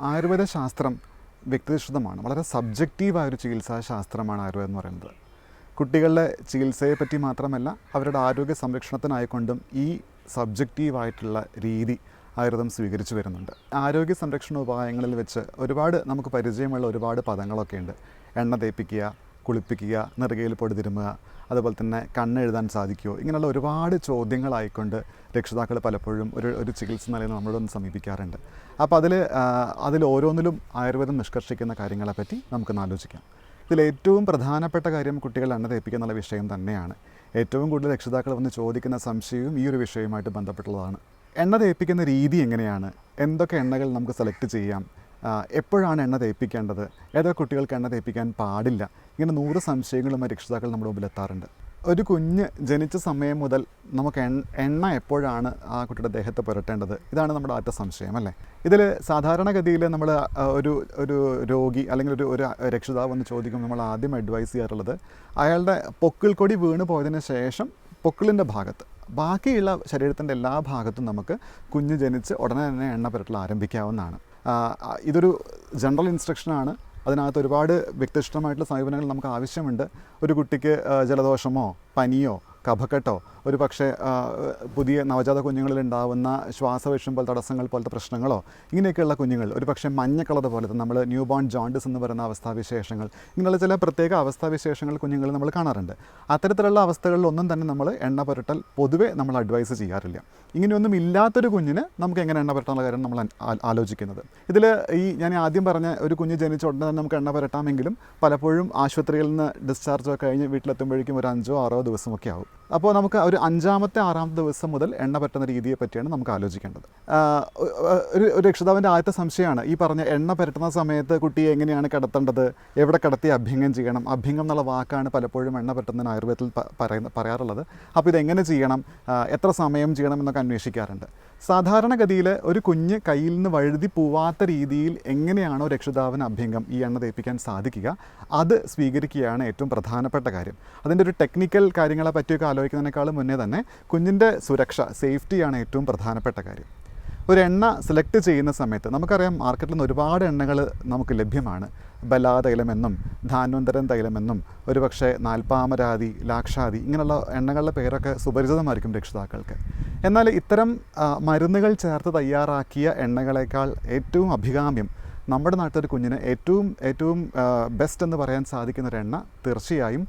ആയുർവേദ ശാസ്ത്രം വ്യക്തിനിഷ്ഠമാണ്. വളരെ സബ്ജക്റ്റീവായൊരു ചികിത്സാ ശാസ്ത്രമാണ് ആയുർവേദം എന്ന് പറയുന്നത്. കുട്ടികളുടെ ചികിത്സയെപ്പറ്റി മാത്രമല്ല, അവരുടെ ആരോഗ്യ സംരക്ഷണത്തിനായിക്കൊണ്ടും ഈ സബ്ജക്റ്റീവായിട്ടുള്ള രീതി ആയുർവേദം സ്വീകരിച്ചു വരുന്നുണ്ട്. ആരോഗ്യ സംരക്ഷണ ഉപായങ്ങളിൽ വെച്ച് ഒരുപാട് നമുക്ക് പരിചയമുള്ള ഒരുപാട് പദങ്ങളൊക്കെ ഉണ്ട്. എണ്ണ തേപ്പിക്കുക, കുളിപ്പിക്കുക, നെറുകയിൽ പൊടി തിരുമുക, അതുപോലെ തന്നെ കണ്ണെഴുതാൻ സാധിക്കുമോ, ഇങ്ങനെയുള്ള ഒരുപാട് ചോദ്യങ്ങളായിക്കൊണ്ട് രക്ഷിതാക്കൾ പലപ്പോഴും ഒരു ചികിത്സ നിലയിൽ നമ്മളോടൊന്ന് സമീപിക്കാറുണ്ട്. അപ്പോൾ അതിൽ ഓരോന്നിലും ആയുർവേദം നിഷ്കർഷിക്കുന്ന കാര്യങ്ങളെപ്പറ്റി നമുക്കൊന്ന് ആലോചിക്കാം. ഇതിലേറ്റവും പ്രധാനപ്പെട്ട കാര്യം കുട്ടികൾ എണ്ണ തേപ്പിക്കുക എന്നുള്ള വിഷയം തന്നെയാണ്. ഏറ്റവും കൂടുതൽ രക്ഷിതാക്കൾ വന്ന് ചോദിക്കുന്ന സംശയവും ഈ ഒരു വിഷയവുമായിട്ട് ബന്ധപ്പെട്ടുള്ളതാണ്. എണ്ണ തേപ്പിക്കുന്ന രീതി എങ്ങനെയാണ്, എന്തൊക്കെ എണ്ണകൾ നമുക്ക് സെലക്ട് ചെയ്യാം, എപ്പോഴാണ് എണ്ണ തേപ്പിക്കേണ്ടത്, ഏതൊക്കെ കുട്ടികൾക്ക് എണ്ണ തേപ്പിക്കാൻ പാടില്ല, ഇങ്ങനെ 100 സംശയങ്ങളുമായി രക്ഷിതാക്കൾ നമ്മുടെ മുമ്പിൽ എത്താറുണ്ട്. ഒരു കുഞ്ഞ് ജനിച്ച സമയം മുതൽ നമുക്ക് എണ്ണ എപ്പോഴാണ് ആ കുട്ടിയുടെ ദേഹത്ത് പുരട്ടേണ്ടത്, ഇതാണ് നമ്മുടെ ആദ്യത്തെ സംശയം അല്ലേ. ഇതിൽ സാധാരണഗതിയിൽ നമ്മൾ ഒരു രോഗി അല്ലെങ്കിൽ ഒരു രക്ഷിതാവ് എന്ന് ചോദിക്കുമ്പോൾ നമ്മൾ ആദ്യം അഡ്വൈസ് ചെയ്യാറുള്ളത് അയാളുടെ പൊക്കിൾ കൊടി വീണ് പോയതിന് ശേഷം പൊക്കിളിൻ്റെ ഭാഗത്ത്, ബാക്കിയുള്ള ശരീരത്തിൻ്റെ എല്ലാ ഭാഗത്തും നമുക്ക് കുഞ്ഞ് ജനിച്ച് ഉടനെ തന്നെ എണ്ണ പുരട്ടൽ ആരംഭിക്കാവുന്നതാണ്. ഇതൊരു ജനറൽ ഇൻസ്ട്രക്ഷനാണ്. അതിനകത്ത് ഒരുപാട് വ്യക്തിഷ്ഠമായിട്ടുള്ള സമീപനങ്ങൾ നമുക്ക് ആവശ്യമുണ്ട്. ഒരു കുട്ടിക്ക് ജലദോഷമോ പനിയോ കഫക്കെട്ടോ ഒരു പക്ഷേ പുതിയ നവജാത കുഞ്ഞുങ്ങളിൽ ഉണ്ടാകുന്ന ശ്വാസവിഷുമ്പോൾ തടസ്സങ്ങൾ പോലത്തെ പ്രശ്നങ്ങളോ ഇങ്ങനെയൊക്കെയുള്ള കുഞ്ഞുങ്ങൾ, ഒരു പക്ഷേ മഞ്ഞ കളർ പോലത്തെ നമ്മൾ ന്യൂ ബോൺ ജോണ്ടിസ് എന്ന് പറയുന്ന അവസ്ഥാവിശേഷങ്ങൾ, ഇങ്ങനെയുള്ള ചില പ്രത്യേക അവസ്ഥാവിശേഷങ്ങൾ കുഞ്ഞുങ്ങളിൽ നമ്മൾ കാണാറുണ്ട്. അത്തരത്തിലുള്ള അവസ്ഥകളിലൊന്നും തന്നെ നമ്മൾ എണ്ണ പുരട്ടൽ പൊതുവെ നമ്മൾ അഡ്വൈസ് ചെയ്യാറില്ല. ഇങ്ങനെയൊന്നും ഇല്ലാത്തൊരു കുഞ്ഞിന് നമുക്ക് എങ്ങനെ എണ്ണ പുരട്ടാനുള്ള കാര്യം നമ്മൾ ആലോചിക്കുന്നത്. ഇതിൽ ഞാൻ ആദ്യം പറഞ്ഞ ഒരു കുഞ്ഞ് ജനിച്ച ഉടനെ തന്നെ നമുക്ക് എണ്ണ പുരട്ടാമെങ്കിലും പലപ്പോഴും ആശുപത്രികളിൽ നിന്ന് ഡിസ്ചാർജ് കഴിഞ്ഞ് വീട്ടിലെത്തുമ്പോഴേക്കും ഒരു 5-6 ദിവസമൊക്കെ ആവും. അപ്പോൾ നമുക്ക് ഒരു 5ാമത്തെ 6ാമത്തെ ദിവസം മുതൽ എണ്ണ പറ്റുന്ന രീതിയെ പറ്റിയാണ് നമുക്ക് ആലോചിക്കേണ്ടത്. ഒരു രക്ഷിതാവിൻ്റെ ആദ്യത്തെ സംശയമാണ് ഈ പറഞ്ഞ എണ്ണ പുരട്ടുന്ന സമയത്ത് കുട്ടിയെ എങ്ങനെയാണ് കിടത്തേണ്ടത്, എവിടെ കിടത്തി അഭ്യംഗം ചെയ്യണം. അഭ്യംഗം എന്നുള്ള വാക്കാണ് പലപ്പോഴും എണ്ണ പുരട്ടുന്നതിന് ആയുർവേദത്തിൽ പറയാറുള്ളത്. അപ്പോൾ ഇതെങ്ങനെ ചെയ്യണം, എത്ര സമയം ചെയ്യണം എന്നൊക്കെ അന്വേഷിക്കാറുണ്ട്. സാധാരണഗതിയിൽ ഒരു കുഞ്ഞ് കയ്യിൽ നിന്ന് വഴുതി പോവാത്ത രീതിയിൽ എങ്ങനെയാണോ രക്ഷിതാവിന് അഭ്യംഗം ഈ എണ്ണ തേപ്പിക്കാൻ സാധിക്കുക, അത് സ്വീകരിക്കുകയാണ് ഏറ്റവും പ്രധാനപ്പെട്ട കാര്യം. അതിൻ്റെ ഒരു ടെക്നിക്കൽ കാര്യങ്ങളെ പറ്റിയൊക്കെ ആലോചിക്കുന്നതിനേക്കാളും മുന്നേ തന്നെ കുഞ്ഞിൻ്റെ സുരക്ഷ, സേഫ്റ്റിയാണ് ഏറ്റവും പ്രധാനപ്പെട്ട കാര്യം. ഒരു എണ്ണ സെലക്ട് ചെയ്യുന്ന സമയത്ത് നമുക്കറിയാം മാർക്കറ്റിൽ നിന്ന് ഒരുപാട് എണ്ണകൾ നമുക്ക് ലഭ്യമാണ്. ബലാ തൈലമെന്നും ധാന്വന്തരം തൈലമെന്നും ഒരുപക്ഷെ നാൽപ്പാമരാതി, ലാക്ഷാതി, ഇങ്ങനെയുള്ള എണ്ണകളുടെ പേരൊക്കെ സുപരിചിതമായിരിക്കും രക്ഷിതാക്കൾക്ക്. എന്നാൽ ഇത്തരം മരുന്നുകൾ ചേർത്ത് തയ്യാറാക്കിയ എണ്ണകളേക്കാൾ ഏറ്റവും അഭികാമ്യം നമ്മുടെ നാട്ടിലൊരു കുഞ്ഞിന് ഏറ്റവും ബെസ്റ്റ് എന്ന് പറയാൻ സാധിക്കുന്ന ഒരു എണ്ണ തീർച്ചയായും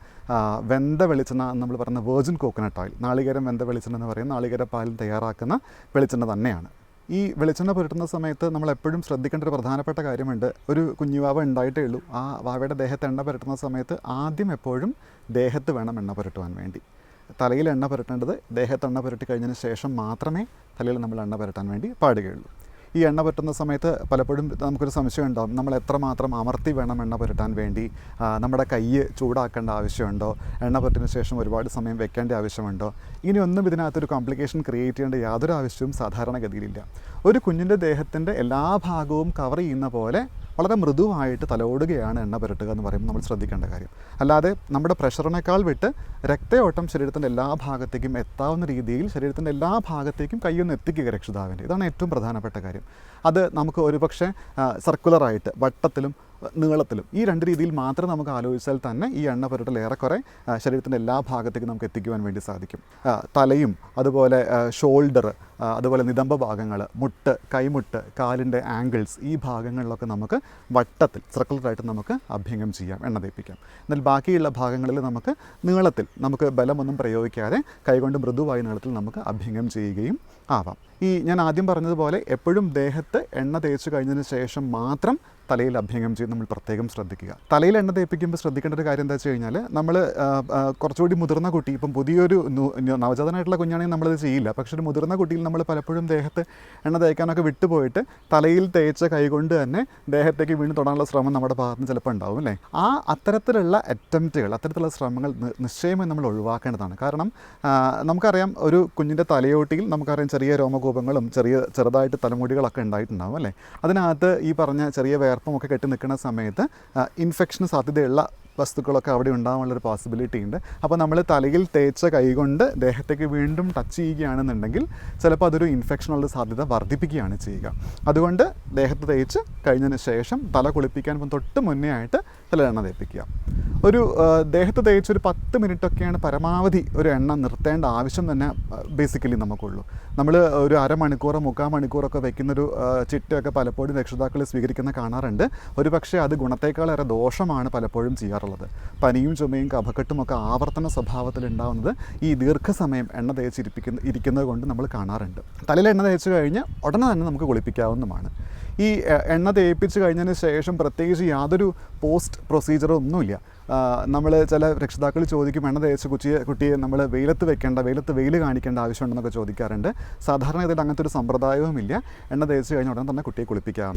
വെന്ത വെളിച്ചെണ്ണ എന്ന് നമ്മൾ പറയുന്ന വെർജിൻ കോക്കനട്ട് ഓയിൽ, നാളികേരം വെന്ത വെളിച്ചെണ്ണ എന്ന് പറയുന്ന നാളികേര പാലിൽ തയ്യാറാക്കുന്ന വെളിച്ചെണ്ണ തന്നെയാണ്. ഈ വെളിച്ചെണ്ണ പുരട്ടുന്ന സമയത്ത് നമ്മൾ എപ്പോഴും ശ്രദ്ധിക്കേണ്ട ഒരു പ്രധാനപ്പെട്ട കാര്യമുണ്ട്. ഒരു കുഞ്ഞുവാവ ഉണ്ടായിട്ടേ ഉള്ളൂ, ആ വാവയുടെ ദേഹത്ത് എണ്ണ പുരട്ടുന്ന സമയത്ത് ആദ്യം എപ്പോഴും ദേഹത്ത് വേണം എണ്ണ പുരട്ടുവാൻ വേണ്ടി. തലയിൽ എണ്ണ പുരട്ടേണ്ടത് ദേഹത്ത് എണ്ണ പുരട്ടി കഴിഞ്ഞതിന് ശേഷം മാത്രമേ തലയിൽ നമ്മൾ എണ്ണ പുരട്ടാൻ വേണ്ടി പാടുകയുള്ളൂ. ഈ എണ്ണ പുരട്ടുന്ന സമയത്ത് പലപ്പോഴും നമുക്കൊരു സംശയം ഉണ്ടാകും, നമ്മൾ എത്രമാത്രം അമർത്തി വേണം എണ്ണ പുരട്ടാൻ വേണ്ടി, നമ്മുടെ കൈ ചൂടാക്കേണ്ട ആവശ്യമുണ്ടോ, എണ്ണ പുരട്ടിന് ശേഷം ഒരുപാട് സമയം വെക്കേണ്ട ആവശ്യമുണ്ടോ, ഇങ്ങനെയൊന്നും ഇതിനകത്തൊരു കോംപ്ലിക്കേഷൻ ക്രിയേറ്റ് ചെയ്യേണ്ട യാതൊരു ആവശ്യവും സാധാരണഗതിയിലില്ല. ഒരു കുഞ്ഞിൻ്റെ ദേഹത്തിൻ്റെ എല്ലാ ഭാഗവും കവർ ചെയ്യുന്ന പോലെ വളരെ മൃദുവായിട്ട് തലോടുകയാണ് എണ്ണ പുരട്ടുക എന്ന് പറയുമ്പോൾ നമ്മൾ ശ്രദ്ധിക്കേണ്ട കാര്യം. അല്ലാതെ നമ്മുടെ പ്രഷറിനേക്കാൾ വിട്ട് രക്തയോട്ടം ശരീരത്തിൻ്റെ എല്ലാ ഭാഗത്തേക്കും എത്താവുന്ന രീതിയിൽ ശരീരത്തിൻ്റെ എല്ലാ ഭാഗത്തേക്കും കൈയൊന്ന് എത്തിക്കുക രക്ഷിതാവിൻ്റെ. ഇതാണ് ഏറ്റവും പ്രധാനപ്പെട്ട കാര്യം. അത് നമുക്ക് ഒരുപക്ഷെ സർക്കുലറായിട്ട് വട്ടത്തിലും നീളത്തിലും ഈ 2 രീതിയിൽ മാത്രം നമുക്ക് ആലോചിച്ചാൽ തന്നെ ഈ എണ്ണ പുരട്ടൽ ഏറെക്കുറെ ശരീരത്തിൻ്റെ എല്ലാ ഭാഗത്തേക്കും നമുക്ക് എത്തിക്കുവാൻ വേണ്ടി സാധിക്കും. തലയും അതുപോലെ ഷോൾഡർ, അതുപോലെ നിതംബ ഭാഗങ്ങൾ, മുട്ട്, കൈമുട്ട്, കാലിൻ്റെ ആംഗിൾസ്, ഈ ഭാഗങ്ങളിലൊക്കെ നമുക്ക് വട്ടത്തിൽ സർക്കുലറായിട്ട് നമുക്ക് അഭ്യംഗം ചെയ്യാം, എണ്ണ തേപ്പിക്കാം. എന്നാൽ ബാക്കിയുള്ള ഭാഗങ്ങളിൽ നമുക്ക് നീളത്തിൽ, നമുക്ക് ബലമൊന്നും പ്രയോഗിക്കാതെ കൈകൊണ്ട് മൃദുവായ നീളത്തിൽ നമുക്ക് അഭ്യംഗം ചെയ്യുകയും ആവാം. ഞാൻ ആദ്യം പറഞ്ഞതുപോലെ എപ്പോഴും ദേഹത്ത് എണ്ണ തേച്ച് കഴിഞ്ഞതിന് ശേഷം മാത്രം തലയിൽ അഭ്യംഗം ചെയ്ത് നമ്മൾ പ്രത്യേകം ശ്രദ്ധിക്കുക. തലയിൽ എണ്ണ തേപ്പിക്കുമ്പോൾ ശ്രദ്ധിക്കേണ്ട ഒരു കാര്യം എന്താ വെച്ച് കഴിഞ്ഞാൽ, നമ്മൾ കുറച്ചുകൂടി മുതിർന്ന കുട്ടി, ഇപ്പം പുതിയൊരു നവജാതനായിട്ടുള്ള കുഞ്ഞാണെങ്കിൽ നമ്മളത് ചെയ്യില്ല. പക്ഷേ ഒരു മുതിർന്ന കുട്ടിയിൽ നമ്മൾ പലപ്പോഴും ദേഹത്ത് എണ്ണ തേക്കാനൊക്കെ വിട്ടുപോയിട്ട് തലയിൽ തേച്ച കൈകൊണ്ട് തന്നെ ദേഹത്തേക്ക് വീണ്ടും തൊടാനുള്ള ശ്രമം നമ്മുടെ ഭാഗത്ത് നിന്ന് ചിലപ്പോൾ ഉണ്ടാവും അല്ലേ. അത്തരത്തിലുള്ള അറ്റംപ്റ്റുകൾ, അത്തരത്തിലുള്ള ശ്രമങ്ങൾ നിശ്ചയമായി നമ്മൾ ഒഴിവാക്കേണ്ടതാണ്. കാരണം നമുക്കറിയാം ഒരു കുഞ്ഞിൻ്റെ തലയോട്ടിയിൽ നമുക്കറിയാം ചെറിയ രോമകൂപങ്ങളും ചെറുതായിട്ട് തലമുടികളൊക്കെ ഉണ്ടായിട്ടുണ്ടാവും അല്ലേ. അതിനകത്ത് ഈ പറഞ്ഞ ചെറിയ വേർപ്പമൊക്കെ കെട്ടി നിൽക്കുന്ന സമയത്ത് ഇൻഫെക്ഷന് സാധ്യതയുള്ള വസ്തുക്കളൊക്കെ അവിടെ ഉണ്ടാകാനുള്ളൊരു പോസിബിലിറ്റി ഉണ്ട്. അപ്പോൾ നമ്മൾ തലയിൽ തേച്ച കൈകൊണ്ട് ദേഹത്തേക്ക് വീണ്ടും ടച്ച് ചെയ്യുകയാണെന്നുണ്ടെങ്കിൽ ചിലപ്പോൾ അതൊരു ഇൻഫെക്ഷനുള്ള സാധ്യത വർദ്ധിപ്പിക്കുകയാണ് ചെയ്യുക. അതുകൊണ്ട് ദേഹത്ത് തേച്ച് കഴിഞ്ഞതിന് ശേഷം തല കുളിപ്പിക്കാൻ തൊട്ട് മുന്നേ ആയിട്ട് തലയെണ്ണ തേപ്പിക്കുക. ഒരു ദേഹത്ത് തേച്ചൊരു 10 മിനിറ്റൊക്കെയാണ് പരമാവധി ഒരു എണ്ണ നിർത്തേണ്ട ആവശ്യം തന്നെ ബേസിക്കലി നമുക്കുള്ളൂ. നമ്മൾ ഒരു അരമണിക്കൂറോ 3/4 മണിക്കൂറൊക്കെ വെക്കുന്നൊരു ചിട്ടയൊക്കെ പലപ്പോഴും രക്ഷിതാക്കൾ സ്വീകരിക്കുന്ന കാണാറുണ്ട്. ഒരു പക്ഷേ അത് ഗുണത്തേക്കാളേറെ ദോഷമാണ് പലപ്പോഴും ചെയ്യാറുള്ളത്. പനിയും ചുമയും കഫക്കെട്ടുമൊക്കെ ആവർത്തന സ്വഭാവത്തിലുണ്ടാകുന്നത് ഈ ദീർഘസമയം എണ്ണ ഇരിക്കുന്നത് കൊണ്ട് നമ്മൾ കാണാറുണ്ട്. തലയിൽ എണ്ണ തേച്ച് കഴിഞ്ഞ് ഉടനെ തന്നെ നമുക്ക് കുളിപ്പിക്കാവുന്നതാണ്. ഈ എണ്ണ തേപ്പിച്ച് കഴിഞ്ഞതിന് ശേഷം പ്രത്യേകിച്ച് യാതൊരു പോസ്റ്റ് പ്രൊസീജിയറോ ഒന്നുമില്ല. നമ്മൾ ചില രക്ഷിതാക്കൾ ചോദിക്കും, എണ്ണ തേച്ച് കുട്ടിയെ നമ്മൾ വെയിലത്ത് വെയിൽ കാണിക്കേണ്ട ആവശ്യമുണ്ടെന്നൊക്കെ ചോദിക്കാറുണ്ട്. സാധാരണ ഇതിൽ അങ്ങനത്തെ ഒരു സമ്പ്രദായവുമില്ല. എണ്ണ തേച്ച് കഴിഞ്ഞ ഉടനെ തന്നെ കുട്ടിയെ കുളിപ്പിക്കാം.